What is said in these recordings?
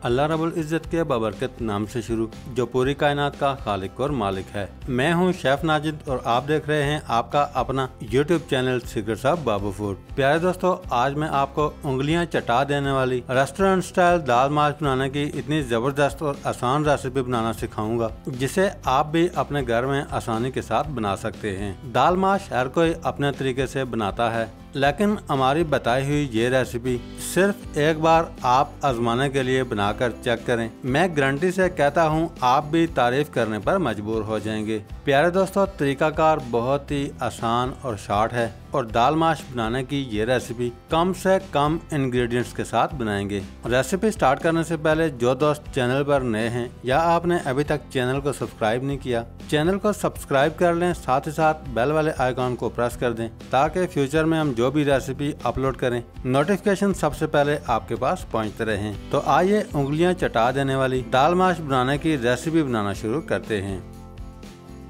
अल्लाह रब्बुल इज़्ज़त के बाबरकत नाम से शुरू, जो पूरी कायनात का खालिक और मालिक है। मैं हूं शेफ नाजिद और आप देख रहे हैं आपका अपना YouTube channel secrets of Babu food. प्यारे दोस्तों, आज मैं आपको उंगलियां चटा देने वाली रेस्टोरेंट स्टाइल दाल माश बनाने की इतनी जबरदस्त और आसान रेसिपी बनाना सिखाऊंगा, जिसे आप भी अपने घर में आसानी के साथ बना सकते हैं। दाल माश हर कोई अपने तरीके से बनाता है, लेकिन हमारी बताई हुई ये रेसिपी सिर्फ एक बार आप आजमाने के लिए बनाकर चेक करें। मैं गारंटी से कहता हूँ आप भी तारीफ करने पर मजबूर हो जाएंगे। प्यारे दोस्तों, तरीकाकार बहुत ही आसान और शॉर्ट है और दाल माश बनाने की ये रेसिपी कम से कम इंग्रेडिएंट्स के साथ बनाएंगे। रेसिपी स्टार्ट करने से पहले जो दोस्त चैनल पर नए हैं या आपने अभी तक चैनल को सब्सक्राइब नहीं किया, चैनल को सब्सक्राइब कर लें, साथ ही साथ बेल वाले आइकॉन को प्रेस कर दें ताकि फ्यूचर में हम जो भी रेसिपी अपलोड करें नोटिफिकेशन सबसे पहले आपके पास पहुंचते रहें। तो आइए उंगलियां चटा देने वाली दाल माश बनाने की रेसिपी बनाना शुरू करते हैं।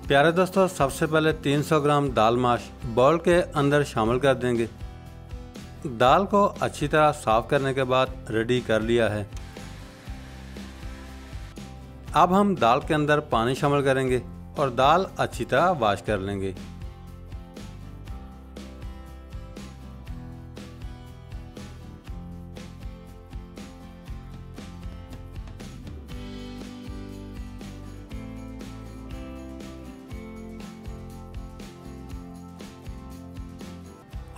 प्यारे दोस्तों, सबसे पहले 300 ग्राम दाल माश बाउल के अंदर शामिल कर देंगे। दाल को अच्छी तरह साफ करने के बाद रेडी कर लिया है। अब हम दाल के अंदर पानी शामिल करेंगे और दाल अच्छी तरह वॉश कर लेंगे।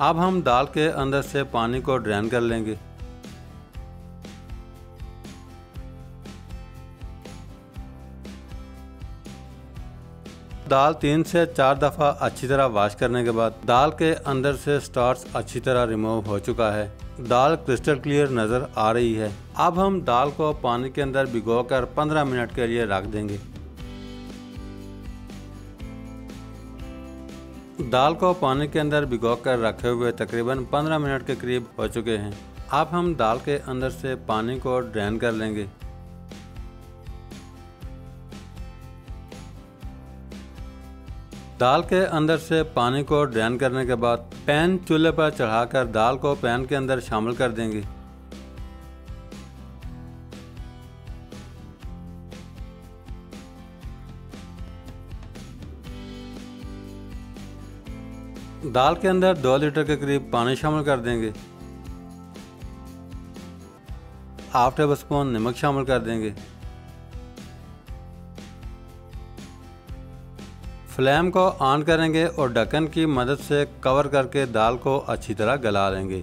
अब हम दाल के अंदर से पानी को ड्रेन कर लेंगे। दाल 3 से 4 दफ़ा अच्छी तरह वॉश करने के बाद दाल के अंदर से स्टार्च अच्छी तरह रिमूव हो चुका है। दाल क्रिस्टल क्लियर नज़र आ रही है। अब हम दाल को पानी के अंदर भिगोकर 15 मिनट के लिए रख देंगे। दाल को पानी के अंदर भिगोकर रखे हुए तकरीबन 15 मिनट के करीब हो चुके हैं। अब हम दाल के अंदर से पानी को ड्रेन कर लेंगे। दाल के अंदर से पानी को ड्रेन करने के बाद पैन चूल्हे पर चढ़ाकर दाल को पैन के अंदर शामिल कर देंगे। दाल के अंदर 2 लीटर के करीब पानी शामिल कर देंगे। हाफ टेबल स्पून नमक शामिल कर देंगे। फ्लेम को ऑन करेंगे और ढक्कन की मदद से कवर करके दाल को अच्छी तरह गला लेंगे।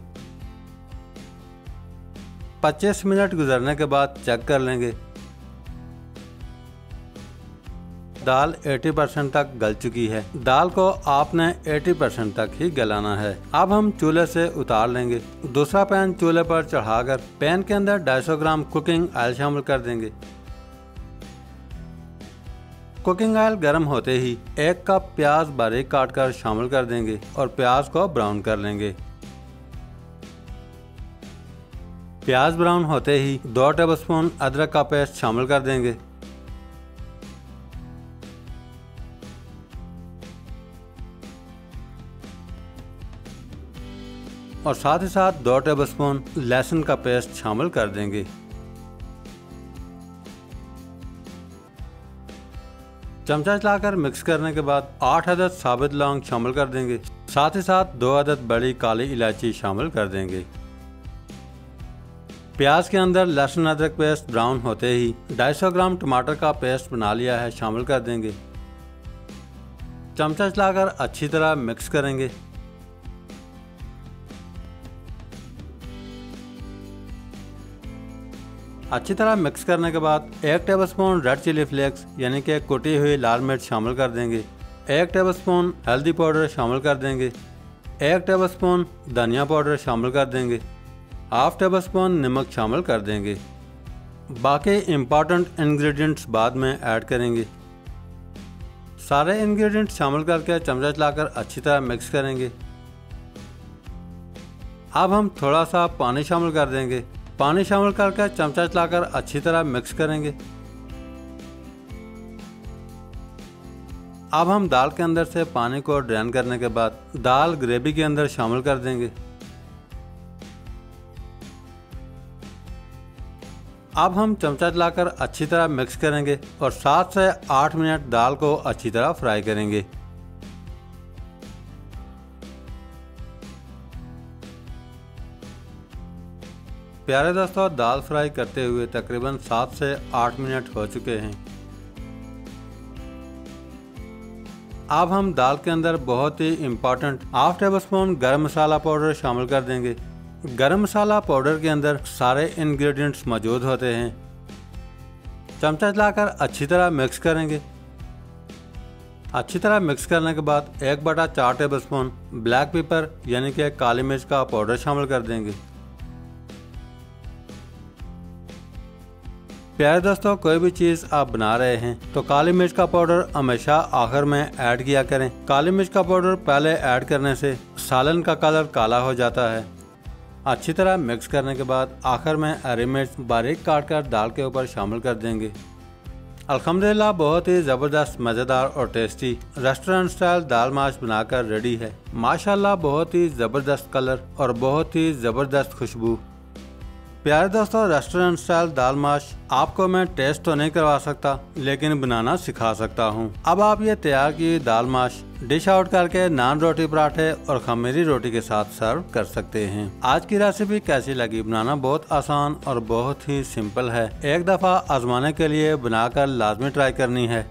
25 मिनट गुजरने के बाद चेक कर लेंगे। दाल 80% तक गल चुकी है। दाल को आपने 80% तक ही गलाना है। अब हम चूल्हे से उतार लेंगे। दूसरा पैन चूल्हे पर चढ़ाकर पैन के अंदर 250 ग्राम कुकिंग ऑयल शामिल कर देंगे। कुकिंग ऑयल गर्म होते ही 1 कप प्याज बारीक काट कर शामिल कर देंगे और प्याज को ब्राउन कर लेंगे। प्याज ब्राउन होते ही 2 टेबलस्पून अदरक का पेस्ट शामिल कर देंगे। और साथ ही साथ 2 टेबलस्पून लहसुन का पेस्ट शामिल कर देंगे। चमचा चलाकर मिक्स करने के बाद 8 अदद साबित लौंग शामिल कर देंगे। साथ ही साथ 2 अदद बड़ी काली इलायची शामिल कर देंगे। प्याज के अंदर लहसुन अदरक पेस्ट ब्राउन होते ही 250 ग्राम टमाटर का पेस्ट बना लिया है शामिल कर देंगे। चमचा चलाकर अच्छी तरह मिक्स करेंगे। अच्छी तरह मिक्स करने के बाद 1 टेबलस्पून रेड चिली फ्लेक्स यानी कि कुटी हुई लाल मिर्च शामिल कर देंगे। 1 टेबलस्पून हल्दी पाउडर शामिल कर देंगे। 1 टेबलस्पून धनिया पाउडर शामिल कर देंगे। हाफ टेबलस्पून नमक शामिल कर देंगे। बाकी इम्पॉर्टेंट इंग्रेडिएंट्स बाद में ऐड करेंगे। सारे इंग्रेडिएंट्स शामिल करके चमचा चलाकर अच्छी तरह मिक्स करेंगे। अब हम थोड़ा सा पानी शामिल कर देंगे। पानी शामिल करके चमचा चलाकर अच्छी तरह मिक्स करेंगे। अब हम दाल के अंदर से पानी को ड्रेन करने के बाद दाल ग्रेवी के अंदर शामिल कर देंगे। अब हम चमचा चलाकर अच्छी तरह मिक्स करेंगे और 7 से 8 मिनट दाल को अच्छी तरह फ्राई करेंगे। प्यारे दोस्तों, दाल फ्राई करते हुए तकरीबन 7 से 8 मिनट हो चुके हैं। अब हम दाल के अंदर बहुत ही इम्पोर्टेंट हाफ टेबल स्पून गरम मसाला पाउडर शामिल कर देंगे। गरम मसाला पाउडर के अंदर सारे इंग्रेडिएंट्स मौजूद होते हैं। चमचा चलाकर अच्छी तरह मिक्स करेंगे। अच्छी तरह मिक्स करने के बाद 1/4 टेबल स्पून ब्लैक पेपर यानी कि काली मिर्च का पाउडर शामिल कर देंगे। प्यारे दोस्तों, कोई भी चीज़ आप बना रहे हैं तो काली मिर्च का पाउडर हमेशा आखिर में ऐड किया करें। काली मिर्च का पाउडर पहले ऐड करने से सालन का कलर काला हो जाता है। अच्छी तरह मिक्स करने के बाद आखिर में हरी मिर्च बारीक काट कर दाल के ऊपर शामिल कर देंगे। अल्हम्दुलिल्लाह बहुत ही ज़बरदस्त, मज़ेदार और टेस्टी रेस्टोरेंट स्टाइल दाल माश बनाकर रेडी है। माशाल्लाह बहुत ही ज़बरदस्त कलर और बहुत ही ज़बरदस्त खुशबू। प्यारे दोस्तों, रेस्टोरेंट स्टाइल दाल माश आपको मैं टेस्ट तो नहीं करवा सकता लेकिन बनाना सिखा सकता हूँ। अब आप ये तैयार की दाल माश डिश आउट करके नान रोटी, पराठे और खमीरी रोटी के साथ सर्व कर सकते हैं। आज की रेसिपी कैसी लगी? बनाना बहुत आसान और बहुत ही सिंपल है। एक दफ़ा आजमाने के लिए बनाकर लाजमी ट्राई करनी है।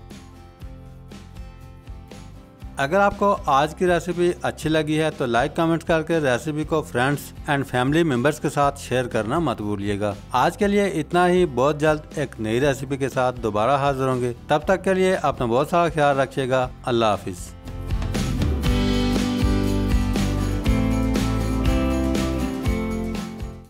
अगर आपको आज की रेसिपी अच्छी लगी है तो लाइक कमेंट करके रेसिपी को फ्रेंड्स एंड फैमिली मेंबर्स के साथ शेयर करना मत भूलिएगा। आज के लिए इतना ही। बहुत जल्द एक नई रेसिपी के साथ दोबारा हाजिर होंगे। तब तक के लिए अपना बहुत सारा ख्याल रखिएगा। अल्लाह हाफिज।